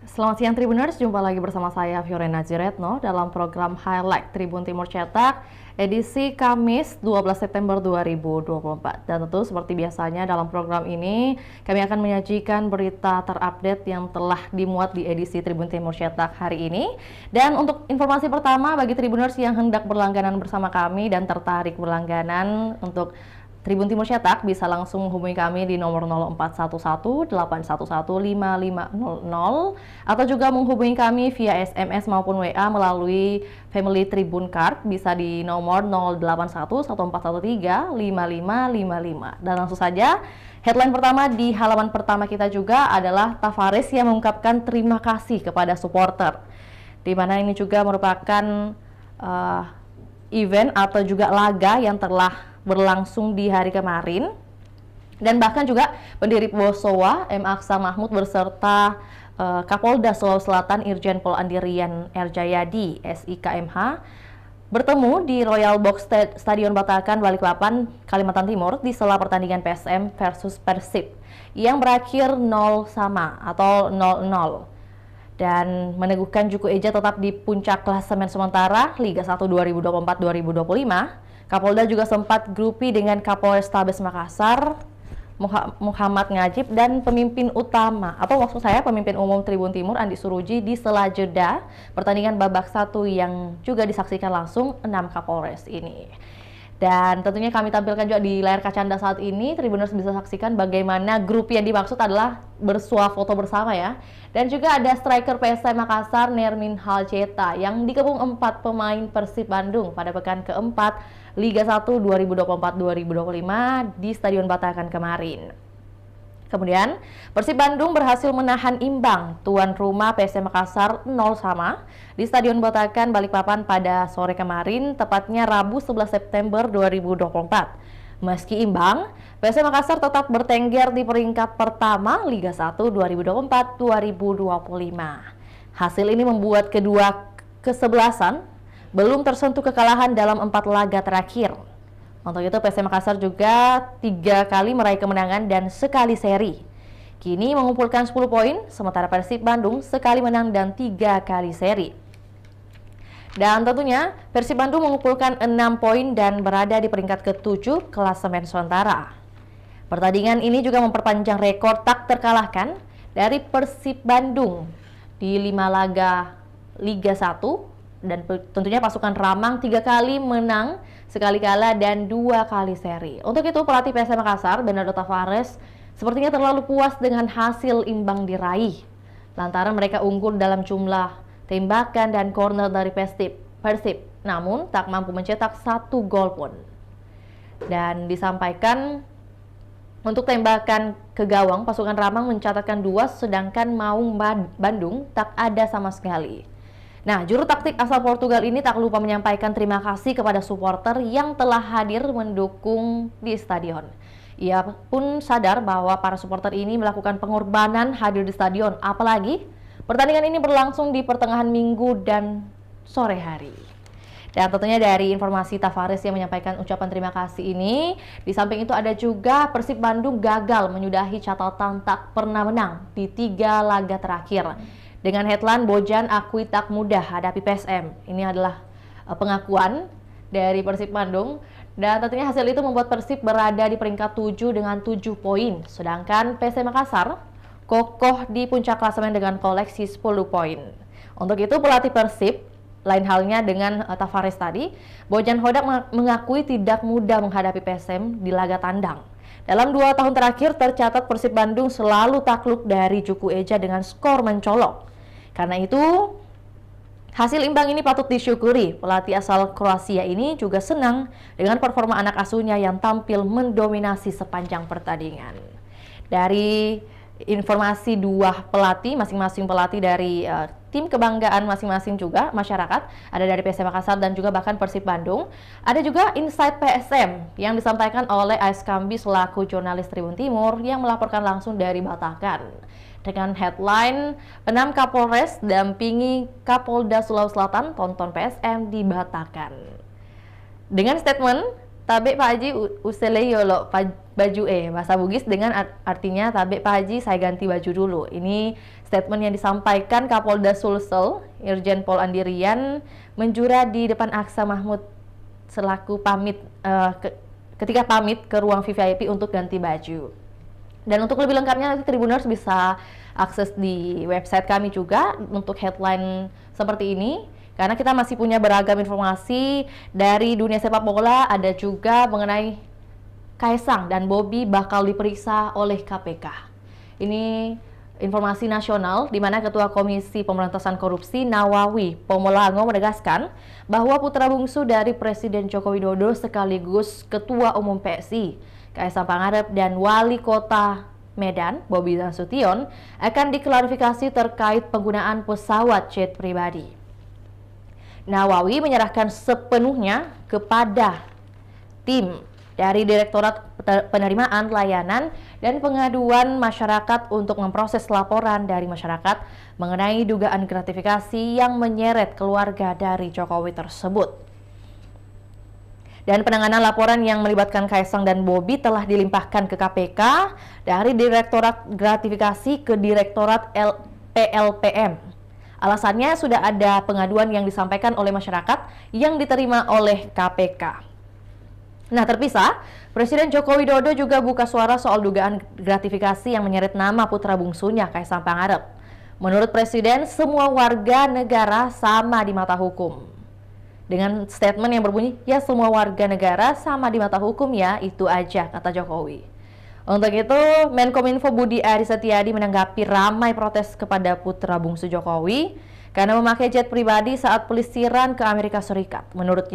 Selamat siang Tribuners, jumpa lagi bersama saya Fiorena Jiretno dalam program Highlight Tribun Timur Cetak edisi Kamis 12 September 2024. Dan tentu seperti biasanya dalam program ini kami akan menyajikan berita terupdate yang telah dimuat di edisi Tribun Timur Cetak hari ini. Dan untuk informasi pertama bagi Tribuners yang hendak berlangganan bersama kami dan tertarik berlangganan untuk Tribun Timur Cetak bisa langsung menghubungi kami di nomor 0411-811-5500 atau juga menghubungi kami via SMS maupun WA melalui Family Tribun Card bisa di nomor 0811-413-5555. Dan langsung saja, headline pertama di halaman pertama kita juga adalah Tavares yang mengungkapkan terima kasih kepada supporter, di mana ini juga merupakan event atau juga laga yang telah berlangsung di hari kemarin, dan bahkan juga pendiri Bosowa M. Aksa Mahmud berserta Kapolda Sulawesi Selatan Irjen Pol Andirian R. Jayadi SIKMH bertemu di Royal Box Stadion Batakan, Balikpapan, Kalimantan Timur di sela pertandingan PSM versus Persib yang berakhir 0-0 dan meneguhkan Juku Eja tetap di puncak klasemen sementara Liga 1 2024-2025. Kapolda juga sempat grupi dengan Kapolrestabes Makassar, Muhammad Ngajib, dan pemimpin umum Tribun Timur Andi Suruji di sela jeda pertandingan babak 1 yang juga disaksikan langsung 6 Kapolres ini. Dan tentunya kami tampilkan juga di layar kaca Anda saat ini, Tribuners bisa saksikan bagaimana grup yang dimaksud adalah bersuah foto bersama ya. Dan juga ada striker PSM Makassar Nermin Halceta yang dikepung 4 pemain Persib Bandung pada pekan keempat Liga 1 2024-2025 di Stadion Batakan kemarin. Kemudian, Persib Bandung berhasil menahan imbang tuan rumah PSM Makassar 0-0 di Stadion Batakan Balikpapan pada sore kemarin, tepatnya Rabu 11 September 2024. Meski imbang, PSM Makassar tetap bertengger di peringkat pertama Liga 1 2024-2025. Hasil ini membuat kedua kesebelasan belum tersentuh kekalahan dalam 4 laga terakhir. Untuk itu PSM Makassar juga 3 kali meraih kemenangan dan sekali seri. Kini mengumpulkan 10 poin, sementara Persib Bandung sekali menang dan 3 kali seri. Dan tentunya Persib Bandung mengumpulkan 6 poin dan berada di peringkat ke-7 klasemen sementara. Pertandingan ini juga memperpanjang rekor tak terkalahkan dari Persib Bandung di 5 laga Liga 1. Dan tentunya pasukan Ramang 3 kali menang, sekali kalah, dan 2 kali seri. Untuk itu pelatih PSM Makassar, Bernardo Tavares, sepertinya terlalu puas dengan hasil imbang diraih, lantaran mereka unggul dalam jumlah tembakan dan corner dari Persib, namun tak mampu mencetak 1 gol pun. Dan disampaikan untuk tembakan ke gawang, pasukan Ramang mencatatkan 2, sedangkan Maung Bandung tak ada sama sekali. Nah, juru taktik asal Portugal ini tak lupa menyampaikan terima kasih kepada supporter yang telah hadir mendukung di stadion. Ia pun sadar bahwa para supporter ini melakukan pengorbanan hadir di stadion, apalagi pertandingan ini berlangsung di pertengahan minggu dan sore hari. Dan tentunya dari informasi Tavares yang menyampaikan ucapan terima kasih ini, di samping itu ada juga Persib Bandung gagal menyudahi catatan tak pernah menang di 3 laga terakhir. Dengan headline Bojan akui tak mudah hadapi PSM. Ini adalah pengakuan dari Persib Bandung. Dan tentunya hasil itu membuat Persib berada di peringkat 7 dengan 7 poin. Sedangkan PSM Makassar kokoh di puncak klasemen dengan koleksi 10 poin. Untuk itu pelatih Persib, lain halnya dengan Tavares tadi, Bojan Hodak mengakui tidak mudah menghadapi PSM di laga tandang. Dalam 2 tahun terakhir tercatat Persib Bandung selalu takluk dari Juku Eja dengan skor mencolok. Karena itu, hasil imbang ini patut disyukuri. Pelatih asal Kroasia ini juga senang dengan performa anak asuhnya yang tampil mendominasi sepanjang pertandingan. Dari informasi 2 pelatih, masing-masing pelatih dari tim kebanggaan masing-masing juga masyarakat, ada dari PSM Makassar dan juga bahkan Persib Bandung. Ada juga Insight PSM yang disampaikan oleh AS Kambi selaku jurnalis Tribun Timur yang melaporkan langsung dari Batakan. Dengan headline 6 Kapolres dampingi Kapolda Sulawesi Selatan tonton PSM di Batakan. Dengan statement Tabe Pak Haji useleyo lo baju bahasa Bugis dengan artinya tabe Pak Haji saya ganti baju dulu. Ini statement yang disampaikan Kapolda Sulsel Irjen Pol Andirian Menjura di depan Aksa Mahmud selaku pamit ketika pamit ke ruang VVIP untuk ganti baju. Dan untuk lebih lengkapnya nanti Tribuners bisa akses di website kami juga untuk headline seperti ini. Karena kita masih punya beragam informasi dari dunia sepak bola, ada juga mengenai Kaisang dan Bobi bakal diperiksa oleh KPK. Ini informasi nasional di mana Ketua Komisi Pemberantasan Korupsi Nawawi Pomolango menegaskan bahwa putra bungsu dari Presiden Joko Widodo sekaligus Ketua Umum PSI, Kaisang Pangarep dan Wali Kota Medan, Bobi Nasution, akan diklarifikasi terkait penggunaan pesawat jet pribadi. Nawawi menyerahkan sepenuhnya kepada tim dari Direktorat Penerimaan Layanan dan Pengaduan Masyarakat untuk memproses laporan dari masyarakat mengenai dugaan gratifikasi yang menyeret keluarga dari Jokowi tersebut. Dan penanganan laporan yang melibatkan Kaisang dan Bobi telah dilimpahkan ke KPK dari Direktorat Gratifikasi ke Direktorat PLPM. Alasannya sudah ada pengaduan yang disampaikan oleh masyarakat yang diterima oleh KPK. Nah, terpisah, Presiden Joko Widodo juga buka suara soal dugaan gratifikasi yang menyeret nama putra bungsunya Kaisang Pangarep. Menurut Presiden, semua warga negara sama di mata hukum. Dengan statement yang berbunyi, ya semua warga negara sama di mata hukum ya, itu aja, kata Jokowi. Untuk itu, Menkominfo Budi Aris Setiadi menanggapi ramai protes kepada putra bungsu Jokowi karena memakai jet pribadi saat pelesiran ke Amerika Serikat. Menurut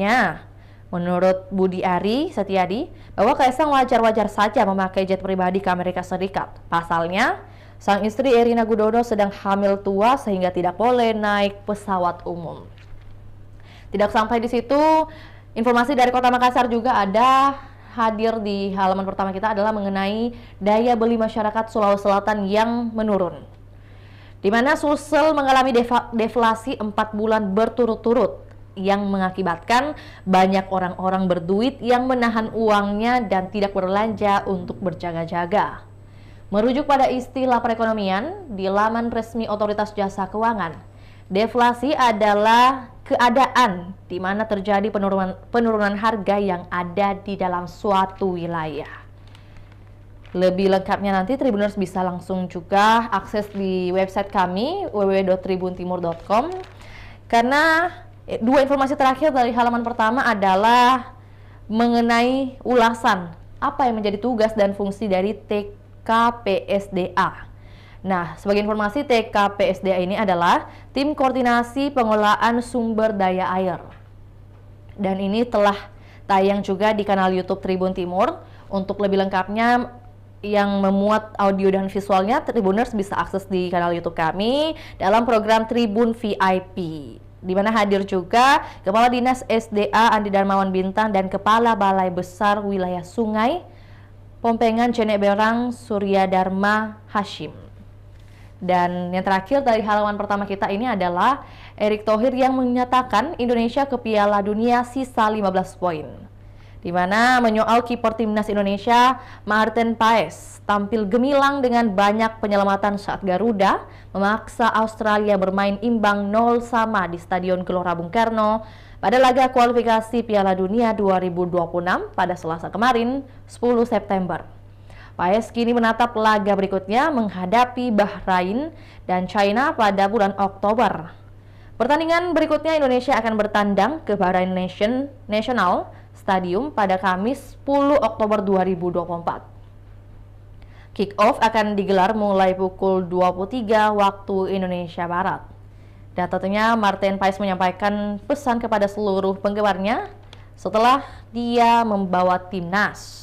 Budi Aris Setiadi, bahwa Kaisang wajar-wajar saja memakai jet pribadi ke Amerika Serikat. Pasalnya, sang istri Erina Gudono sedang hamil tua sehingga tidak boleh naik pesawat umum. Tidak sampai di situ, informasi dari Kota Makassar juga ada hadir di halaman pertama kita adalah mengenai daya beli masyarakat Sulawesi Selatan yang menurun. Di mana Sulsel mengalami deflasi 4 bulan berturut-turut yang mengakibatkan banyak orang-orang berduit yang menahan uangnya dan tidak berbelanja untuk berjaga-jaga. Merujuk pada istilah perekonomian di laman resmi Otoritas Jasa Keuangan, deflasi adalah keadaan di mana terjadi penurunan harga yang ada di dalam suatu wilayah. Lebih lengkapnya nanti Tribuners bisa langsung juga akses di website kami www.tribuntimur.com. Karena dua informasi terakhir dari halaman pertama adalah mengenai ulasan apa yang menjadi tugas dan fungsi dari TKPSDA. Nah, sebagai informasi, TKPSDA ini adalah Tim Koordinasi Pengelolaan Sumber Daya Air. Dan ini telah tayang juga di kanal YouTube Tribun Timur. Untuk lebih lengkapnya yang memuat audio dan visualnya, Tribuners bisa akses di kanal YouTube kami dalam program Tribun VIP. Di mana hadir juga Kepala Dinas SDA Andi Darmawan Bintang dan Kepala Balai Besar Wilayah Sungai Pompengan Cenek Berang Surya Dharma Hashim. Dan yang terakhir dari halaman pertama kita ini adalah Erick Thohir yang menyatakan Indonesia ke Piala Dunia sisa 15 poin. Di mana menyoal kiper timnas Indonesia, Maarten Paes tampil gemilang dengan banyak penyelamatan saat Garuda memaksa Australia bermain imbang 0-0 di Stadion Gelora Bung Karno pada laga kualifikasi Piala Dunia 2026 pada Selasa kemarin, 10 September. Paes kini menatap laga berikutnya menghadapi Bahrain dan China pada bulan Oktober. Pertandingan berikutnya Indonesia akan bertandang ke Bahrain National Stadium pada Kamis 10 Oktober 2024. Kick-off akan digelar mulai pukul 23 waktu Indonesia Barat. Dan tentunya Maarten Paes menyampaikan pesan kepada seluruh penggemarnya setelah dia membawa timnas.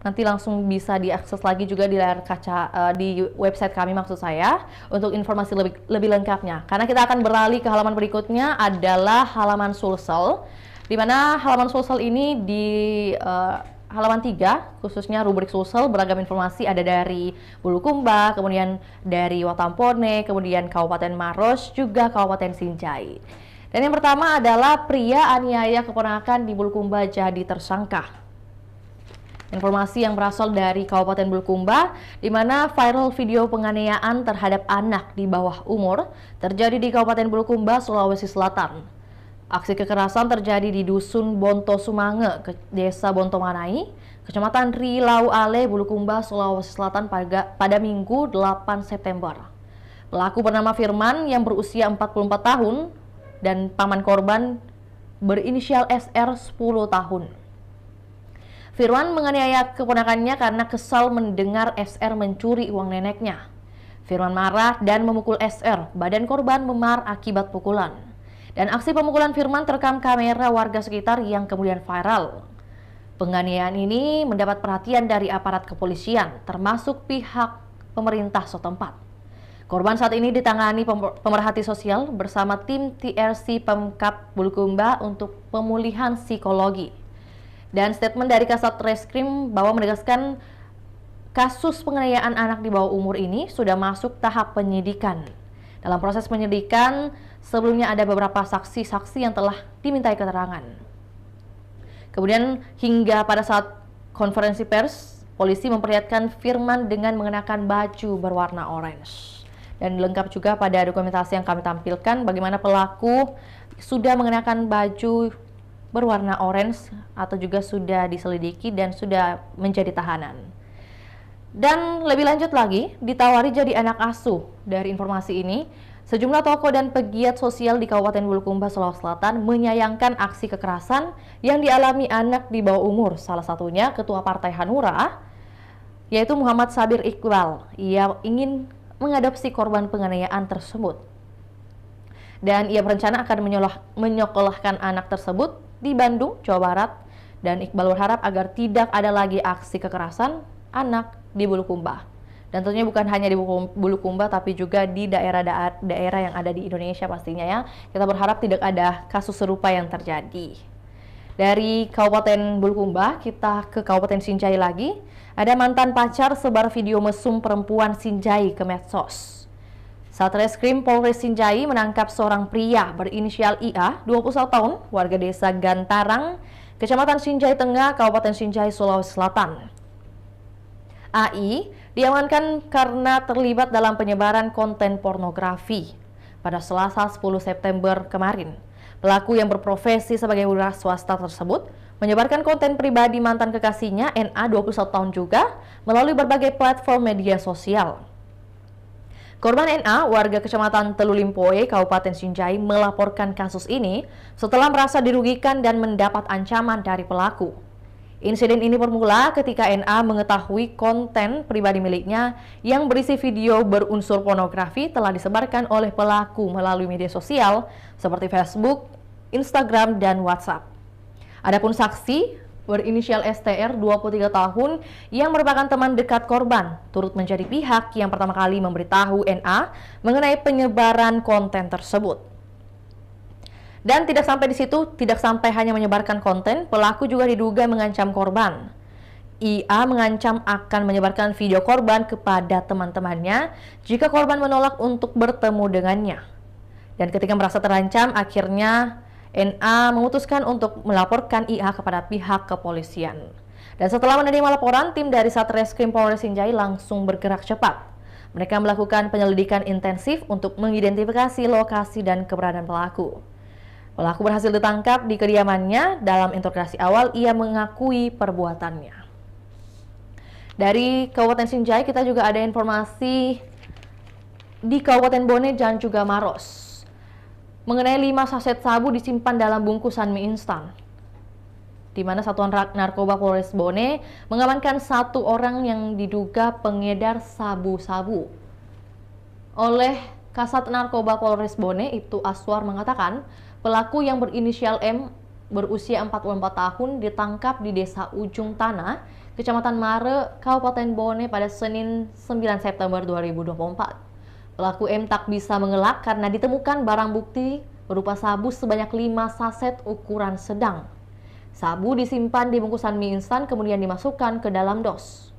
Nanti langsung bisa diakses lagi juga di layar kaca di website kami maksud saya untuk informasi lebih lengkapnya. Karena kita akan beralih ke halaman berikutnya adalah halaman Sulsel, di mana halaman Sulsel ini di halaman 3 khususnya rubrik Sulsel beragam informasi ada dari Bulukumba, kemudian dari Watampone, kemudian Kabupaten Maros, juga Kabupaten Sinjai. Dan yang pertama adalah pria aniaya keponakan di Bulukumba jadi tersangka. Informasi yang berasal dari Kabupaten Bulukumba, di mana viral video penganiayaan terhadap anak di bawah umur terjadi di Kabupaten Bulukumba, Sulawesi Selatan. Aksi kekerasan terjadi di Dusun Bonto Sumange, Desa Bontomanai, Kecamatan Rilau Ale, Bulukumba, Sulawesi Selatan pada Minggu 8 September. Pelaku bernama Firman yang berusia 44 tahun dan paman korban berinisial SR 10 tahun. Firman menganiaya keponakannya karena kesal mendengar SR mencuri uang neneknya. Firman marah dan memukul SR, badan korban memar akibat pukulan. Dan aksi pemukulan Firman terekam kamera warga sekitar yang kemudian viral. Penganiayaan ini mendapat perhatian dari aparat kepolisian, termasuk pihak pemerintah setempat. Korban saat ini ditangani pemerhati sosial bersama tim TRC Pemkab Bulukumba untuk pemulihan psikologi. Dan statement dari Kasat Reskrim bahwa menegaskan kasus penganiayaan anak di bawah umur ini sudah masuk tahap penyidikan. Dalam proses penyidikan, sebelumnya ada beberapa saksi-saksi yang telah dimintai keterangan. Kemudian hingga pada saat konferensi pers, polisi memperlihatkan Firman dengan mengenakan baju berwarna orange. Dan lengkap juga pada dokumentasi yang kami tampilkan bagaimana pelaku sudah mengenakan baju berwarna orange atau juga sudah diselidiki dan sudah menjadi tahanan. Dan lebih lanjut lagi, ditawari jadi anak asuh. Dari informasi ini, sejumlah tokoh dan pegiat sosial di Kabupaten Bulukumba, Sulawesi Selatan menyayangkan aksi kekerasan yang dialami anak di bawah umur. Salah satunya Ketua Partai Hanura, yaitu Muhammad Sabir Iqbal. Ia ingin mengadopsi korban penganiayaan tersebut. Dan ia berencana akan menyekolahkan anak tersebut di Bandung, Jawa Barat, dan Iqbal berharap agar tidak ada lagi aksi kekerasan anak di Bulukumba. Dan tentunya bukan hanya di Bulukumba, tapi juga di daerah yang ada di Indonesia pastinya ya. Kita berharap tidak ada kasus serupa yang terjadi. Dari Kabupaten Bulukumba, kita ke Kabupaten Sinjai lagi. Ada mantan pacar sebar video mesum perempuan Sinjai ke medsos. Satreskrim Polres Sinjai menangkap seorang pria berinisial IA, 21 tahun, warga desa Gantarang, Kecamatan Sinjai Tengah, Kabupaten Sinjai, Sulawesi Selatan. AI diamankan karena terlibat dalam penyebaran konten pornografi pada Selasa 10 September kemarin. Pelaku yang berprofesi sebagai wira swasta tersebut menyebarkan konten pribadi mantan kekasihnya, NA, 21 tahun juga, melalui berbagai platform media sosial. Korban NA, warga Kecamatan Telulimpoe, Kabupaten Sinjai, melaporkan kasus ini setelah merasa dirugikan dan mendapat ancaman dari pelaku. Insiden ini bermula ketika NA mengetahui konten pribadi miliknya yang berisi video berunsur pornografi telah disebarkan oleh pelaku melalui media sosial seperti Facebook, Instagram, dan WhatsApp. Adapun saksi berinisial STR, 23 tahun, yang merupakan teman dekat korban, turut menjadi pihak yang pertama kali memberitahu NA mengenai penyebaran konten tersebut. Dan tidak sampai di situ, tidak sampai hanya menyebarkan konten, pelaku juga diduga mengancam korban. IA mengancam akan menyebarkan video korban kepada teman-temannya jika korban menolak untuk bertemu dengannya. Dan ketika merasa terancam, akhirnya NA memutuskan untuk melaporkan IA kepada pihak kepolisian. Dan setelah menerima laporan, tim dari Satreskrim Polres Sinjai langsung bergerak cepat. Mereka melakukan penyelidikan intensif untuk mengidentifikasi lokasi dan keberadaan pelaku. Pelaku berhasil ditangkap di kediamannya. Dalam interogasi awal, ia mengakui perbuatannya. Dari Kabupaten Sinjai, kita juga ada informasi di Kabupaten Bone dan juga Maros mengenai 5 saset sabu disimpan dalam bungkusan mie instan, di mana Satuan Narkoba Polres Bone mengamankan 1 orang yang diduga pengedar sabu-sabu. Oleh Kasat Narkoba Polres Bone, Ibtu Aswar, mengatakan pelaku yang berinisial M berusia 44 tahun ditangkap di Desa Ujung Tanah, Kecamatan Mare, Kabupaten Bone pada Senin 9 September 2024. Pelaku M tak bisa mengelak karena ditemukan barang bukti berupa sabu sebanyak 5 saset ukuran sedang. Sabu disimpan di bungkusan mie instan kemudian dimasukkan ke dalam dos.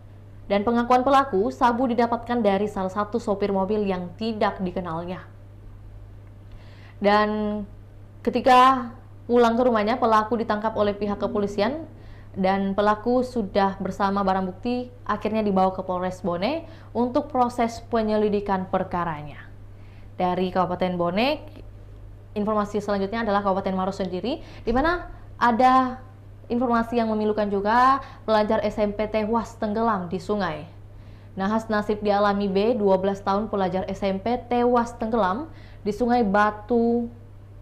Dan pengakuan pelaku, sabu didapatkan dari salah satu sopir mobil yang tidak dikenalnya. Dan Ketika pulang ke rumahnya, pelaku ditangkap oleh pihak kepolisian dan pelaku sudah bersama barang bukti akhirnya dibawa ke Polres Bone untuk proses penyelidikan perkaranya. Dari Kabupaten Bone, informasi selanjutnya adalah Kabupaten Maros sendiri, di mana ada informasi yang memilukan juga, pelajar SMP tewas tenggelam di sungai. Nahas nasib dialami B, 12 tahun pelajar SMP tewas tenggelam di Sungai Batu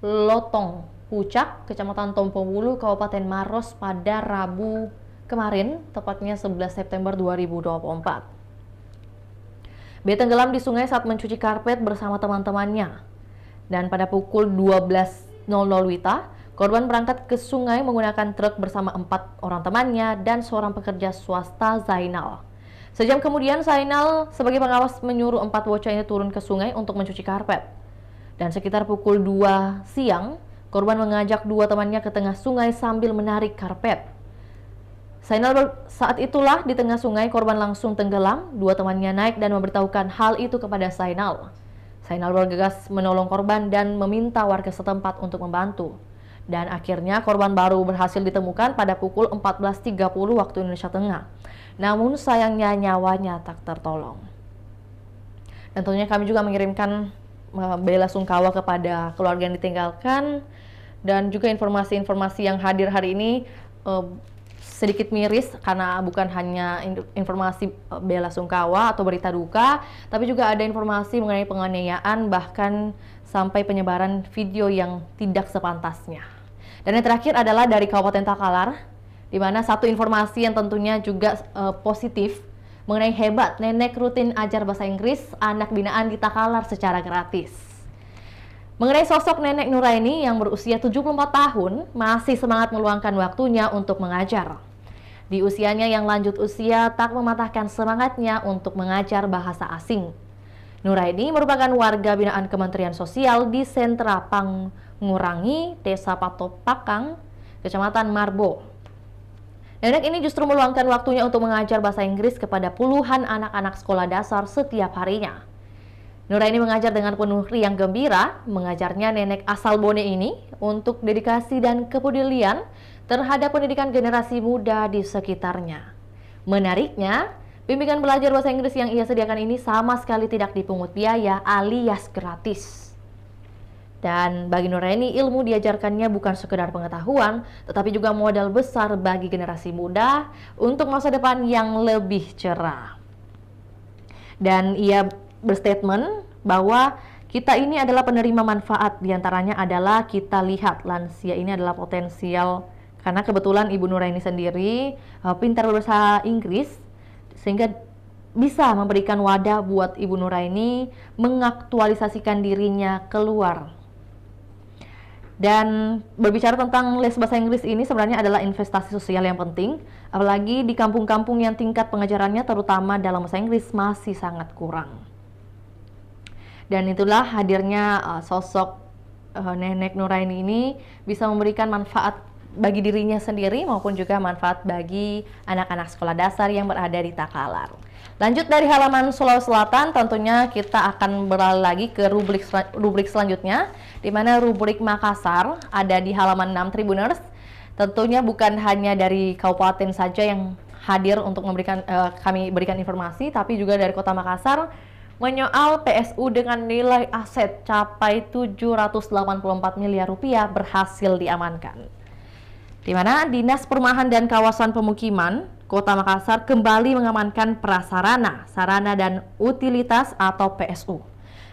Lotong, Pucak, Kecamatan Tompowulu, Kabupaten Maros pada Rabu kemarin, tepatnya 11 September 2024. B tenggelam di sungai saat mencuci karpet bersama teman-temannya. Dan pada pukul 12.00 WITA, korban berangkat ke sungai menggunakan truk bersama 4 orang temannya dan seorang pekerja swasta, Zainal. Sejam kemudian, Zainal sebagai pengawas menyuruh 4 bocah ini turun ke sungai untuk mencuci karpet. Dan sekitar pukul 2 siang, korban mengajak 2 temannya ke tengah sungai sambil menarik karpet. Saat itulah di tengah sungai korban langsung tenggelam. 2 temannya naik dan memberitahukan hal itu kepada Zainal. Zainal bergegas menolong korban dan meminta warga setempat untuk membantu. Dan akhirnya korban baru berhasil ditemukan pada pukul 14.30 waktu Indonesia Tengah. Namun sayangnya nyawanya tak tertolong. Dan tentunya kami juga mengirimkan bela sungkawa kepada keluarga yang ditinggalkan, dan juga informasi-informasi yang hadir hari ini sedikit miris karena bukan hanya informasi bela sungkawa atau berita duka, tapi juga ada informasi mengenai penganiayaan, bahkan sampai penyebaran video yang tidak sepantasnya. Dan yang terakhir adalah dari Kabupaten Takalar, di mana satu informasi yang tentunya juga positif mengenai hebat nenek rutin ajar bahasa Inggris anak binaan di Takalar secara gratis. Mengenai sosok nenek Nuraini yang berusia 74 tahun masih semangat meluangkan waktunya untuk mengajar. Di usianya yang lanjut usia tak mematahkan semangatnya untuk mengajar bahasa asing. Nuraini merupakan warga binaan Kementerian Sosial di Sentra Pangurangi, Desa Patopakang, Kecamatan Marbo. Nenek ini justru meluangkan waktunya untuk mengajar bahasa Inggris kepada puluhan anak-anak sekolah dasar setiap harinya. Nuraini mengajar dengan penuh riang gembira. Mengajarnya nenek asal Bone ini untuk dedikasi dan kepedulian terhadap pendidikan generasi muda di sekitarnya. Menariknya, bimbingan belajar bahasa Inggris yang ia sediakan ini sama sekali tidak dipungut biaya alias gratis. Dan bagi Nuraini, ilmu diajarkannya bukan sekedar pengetahuan, tetapi juga modal besar bagi generasi muda untuk masa depan yang lebih cerah. Dan ia berstatement bahwa kita ini adalah penerima manfaat, diantaranya adalah kita lihat lansia ini adalah potensial, karena kebetulan Ibu Nuraini sendiri pintar berbahasa Inggris, sehingga bisa memberikan wadah buat Ibu Nuraini mengaktualisasikan dirinya keluar. Dan berbicara tentang les bahasa Inggris ini sebenarnya adalah investasi sosial yang penting, apalagi di kampung-kampung yang tingkat pengajarannya terutama dalam bahasa Inggris masih sangat kurang. Dan itulah hadirnya sosok nenek Nuraini ini bisa memberikan manfaat bagi dirinya sendiri maupun juga manfaat bagi anak-anak sekolah dasar yang berada di Takalar. Lanjut dari halaman Sulawesi Selatan, tentunya kita akan beralih lagi ke rubrik selanjutnya, di mana rubrik Makassar ada di halaman 6 Tribuners. Tentunya bukan hanya dari kabupaten saja yang hadir untuk memberikan kami berikan informasi, tapi juga dari Kota Makassar menyoal PSU dengan nilai aset capai 784 miliar rupiah berhasil diamankan. Di mana Dinas Perumahan dan Kawasan Pemukiman Kota Makassar kembali mengamankan prasarana, sarana dan utilitas atau PSU.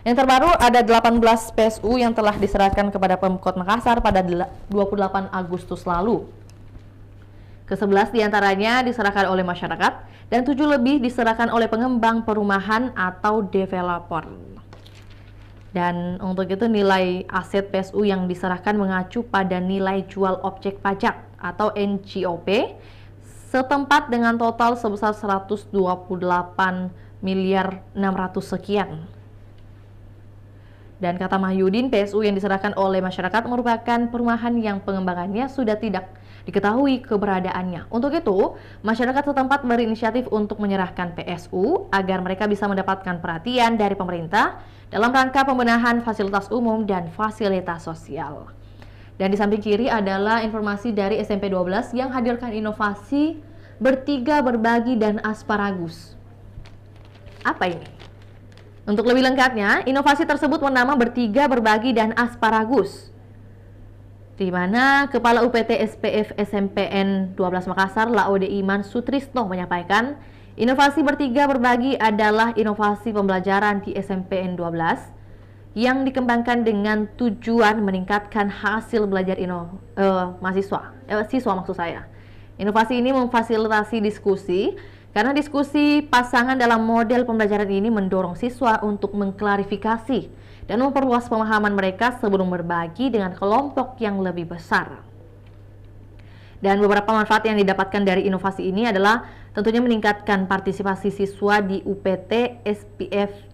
Yang terbaru ada 18 PSU yang telah diserahkan kepada Pemkot Makassar pada 28 Agustus lalu. Ke-11 diantaranya diserahkan oleh masyarakat dan 7 lebih diserahkan oleh pengembang perumahan atau developer. Dan untuk itu nilai aset PSU yang diserahkan mengacu pada nilai jual objek pajak atau NJOP setempat dengan total sebesar 128 miliar 600 sekian. Dan kata Mahyudin, PSU yang diserahkan oleh masyarakat merupakan perumahan yang pengembangannya sudah tidak diketahui keberadaannya. Untuk itu, masyarakat setempat berinisiatif untuk menyerahkan PSU agar mereka bisa mendapatkan perhatian dari pemerintah dalam rangka pembenahan fasilitas umum dan fasilitas sosial. Dan di samping kiri adalah informasi dari SMP 12 yang hadirkan inovasi bertiga, berbagi, dan asparagus. Apa ini? Untuk lebih lengkapnya, inovasi tersebut bernama bertiga, berbagi, dan asparagus. Di mana Kepala UPT SPF SMPN 12 Makassar, Laode Iman Sutrisno menyampaikan, inovasi bertiga berbagi adalah inovasi pembelajaran di SMPN 12 yang dikembangkan dengan tujuan meningkatkan hasil belajar siswa maksud saya. Inovasi ini memfasilitasi diskusi, karena diskusi pasangan dalam model pembelajaran ini mendorong siswa untuk mengklarifikasi dan memperluas pemahaman mereka sebelum berbagi dengan kelompok yang lebih besar. Dan beberapa manfaat yang didapatkan dari inovasi ini adalah tentunya meningkatkan partisipasi siswa di UPT SPF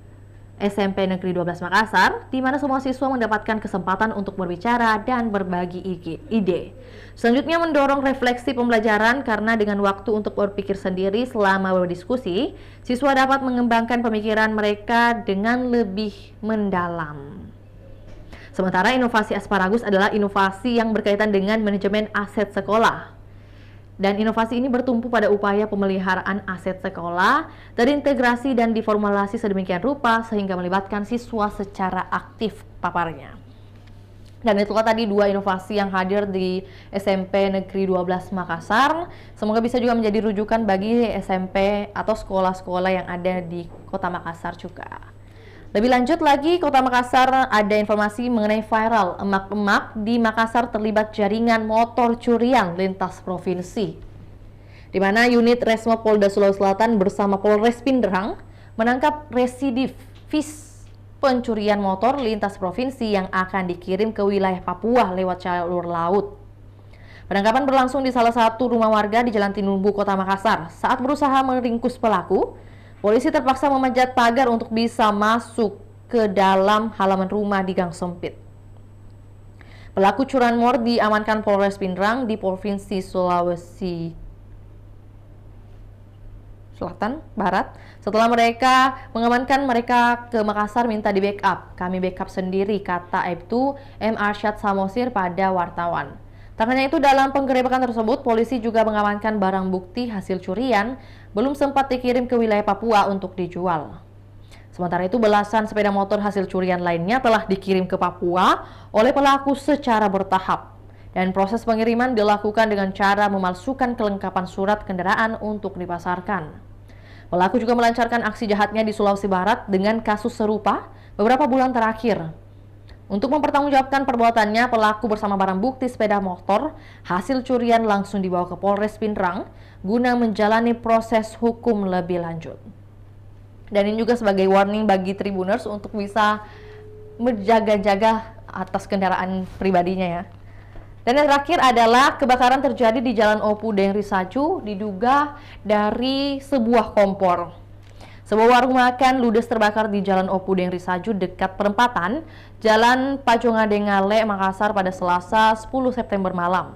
SMP Negeri 12 Makassar, di mana semua siswa mendapatkan kesempatan untuk berbicara dan berbagi ide. Selanjutnya mendorong refleksi pembelajaran, karena dengan waktu untuk berpikir sendiri selama berdiskusi, siswa dapat mengembangkan pemikiran mereka dengan lebih mendalam. Sementara inovasi asparagus adalah inovasi yang berkaitan dengan manajemen aset sekolah. Dan inovasi ini bertumpu pada upaya pemeliharaan aset sekolah, terintegrasi dan diformulasi sedemikian rupa sehingga melibatkan siswa secara aktif paparnya. Dan itulah tadi dua inovasi yang hadir di SMP Negeri 12 Makassar. Semoga bisa juga menjadi rujukan bagi SMP atau sekolah-sekolah yang ada di Kota Makassar juga. Lebih lanjut lagi, Kota Makassar ada informasi mengenai viral emak-emak di Makassar terlibat jaringan motor curian lintas provinsi. Di mana unit Resmo Polda Sulawesi Selatan bersama Polres Pindrang menangkap residivis pencurian motor lintas provinsi yang akan dikirim ke wilayah Papua lewat jalur laut. Penangkapan berlangsung di salah satu rumah warga di Jalan Tinumbu, Kota Makassar. Saat berusaha meringkus pelaku, polisi terpaksa memanjat pagar untuk bisa masuk ke dalam halaman rumah di gang sempit. Pelaku curanmor diamankan Polres Pindrang di Provinsi Sulawesi Selatan, Barat. Setelah mereka mengamankan, mereka ke Makassar minta di backup. Kami backup sendiri, kata Aibtu M. Arsyad Samosir pada wartawan. Tak hanya itu, dalam penggerebekan tersebut, polisi juga mengamankan barang bukti hasil curian belum sempat dikirim ke wilayah Papua untuk dijual. Sementara itu, belasan sepeda motor hasil curian lainnya telah dikirim ke Papua oleh pelaku secara bertahap. Dan proses pengiriman dilakukan dengan cara memalsukan kelengkapan surat kendaraan untuk dipasarkan. Pelaku juga melancarkan aksi jahatnya di Sulawesi Barat dengan kasus serupa beberapa bulan terakhir. Untuk mempertanggungjawabkan perbuatannya, pelaku bersama barang bukti sepeda motor hasil curian langsung dibawa ke Polres Pindrang guna menjalani proses hukum lebih lanjut. Dan ini juga sebagai warning bagi Tribuners untuk bisa menjaga-jaga atas kendaraan pribadinya ya. Dan yang terakhir adalah kebakaran terjadi di Jalan Opu Deng Risaju, diduga dari sebuah kompor. Sebuah warung makan ludes terbakar di Jalan Opu Deng Risaju dekat perempatan Jalan Pajongadengale, Makassar pada Selasa 10 September malam.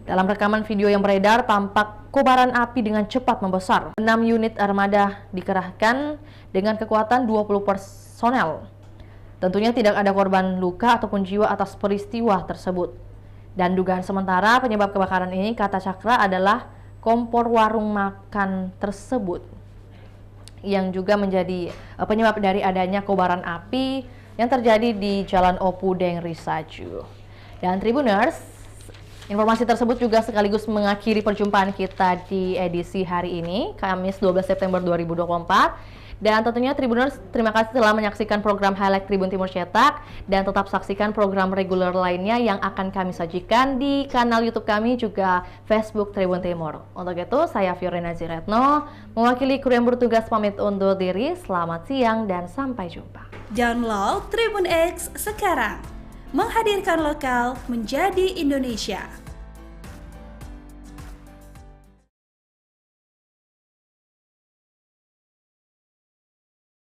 Dalam rekaman video yang beredar, tampak kobaran api dengan cepat membesar. 6 unit armada dikerahkan dengan kekuatan 20 personel. Tentunya tidak ada korban luka ataupun jiwa atas peristiwa tersebut. Dan dugaan sementara penyebab kebakaran ini, kata Cakra, adalah kompor warung makan tersebut, yang juga menjadi penyebab dari adanya kobaran api yang terjadi di Jalan Opu Deng Risaju. Dan Tribuners, informasi tersebut juga sekaligus mengakhiri perjumpaan kita di edisi hari ini, Kamis 12 September 2024. Dan tentunya Tribuners, terima kasih telah menyaksikan program Highlight Tribun Timur Cetak, dan tetap saksikan program reguler lainnya yang akan kami sajikan di kanal YouTube kami, juga Facebook Tribun Timur. Untuk itu, saya Fiorina Ziretno, mewakili kru yang bertugas pamit undur diri. Selamat siang dan sampai jumpa. Download Tribun X sekarang, menghadirkan lokal menjadi Indonesia.